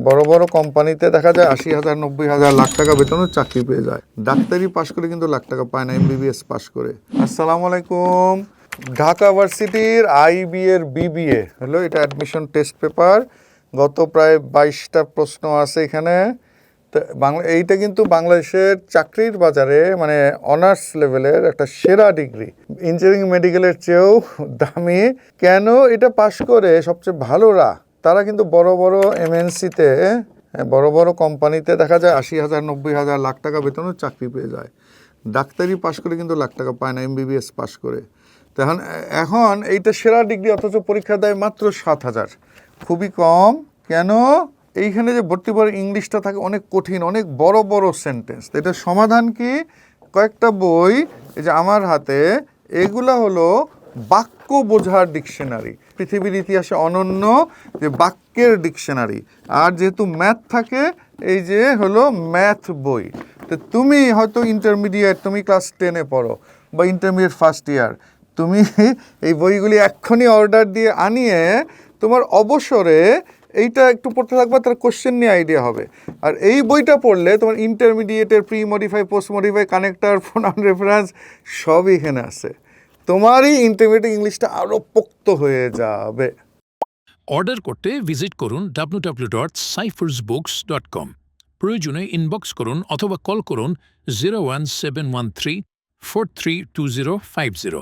বড় বড় কোম্পানিতে দেখা যায় 80,000 90,000 লাখ টাকা বেতনের চাকরি পেয়ে যায়। ডাক্তারি পাশ করে কিন্তু লাখ টাকা পায় না এমবিবিএস পাশ করে। আসসালামু আলাইকুম। ঢাকা ভার্সিটির আইবি এর বিবিএ হলো এটা অ্যাডমিশন টেস্ট পেপার। গত প্রায় 22টা প্রশ্ন আছে এখানে। এইটা কিন্তু বাংলাদেশের চাকরির বাজারে মানে অনার্স লেভেলের একটা সেরা ডিগ্রি, ইঞ্জিনিয়ারিং মেডিকেলের চেয়েও দামি। কেন এটা পাশ করে সবচেয়ে ভালোরা তারা কিন্তু বড় বড় এমএনসিতে বড় বড় কোম্পানিতে দেখা যায় 80,000 90,000 লাখ টাকা বেতনের চাকরি পেয়ে যায়। ডাক্তারি পাশ করে কিন্তু লাখ টাকা পায় না এমবিবিএস পাশ করে। তখন এখন এইটা সেরা ডিগ্রি, অথচ পরীক্ষা দেয় মাত্র 7,000, খুবই কম। কেন? এইখানে যে ভর্তি পরে ইংলিশটা থাকে অনেক কঠিন, অনেক বড় বড় সেন্টেন্স। এটার সমাধান কি? কয়েকটা বই এই যে আমার হাতে, এগুলা হলো বাক্য বোঝার ডিকশনারি, পৃথিবীর ইতিহাসে অনন্য যে বাক্যের ডিকশনারি। আর যেহেতু ম্যাথ থাকে, এই যে হলো ম্যাথ বই। তো তুমি হয়তো ইন্টারমিডিয়েট, তুমি ক্লাস 10-এ পড়ো বা ইন্টারমিডিয়েট ফার্স্ট ইয়ার, তুমি এই বইগুলি এক্ষুনি অর্ডার দিয়ে আনিয়ে তোমার অবসরে এইটা একটু পড়তে থাকবা, তার কোশ্চেন নিয়ে আইডিয়া হবে। আর এই বইটা পড়লে তোমার ইন্টারমিডিয়েটের pre modify, post modify, connector, pronoun reference সবই এখানে আছে। তোমারই ইন্টারমিডিয়েট ইংলিশটা আরও পোক্ত হয়ে যাবে। অর্ডার করতে ভিজিট করুন www.cyphersbooks.com। প্রয়োজনে ইনবক্স করুন অথবা কল করুন 01713 432050।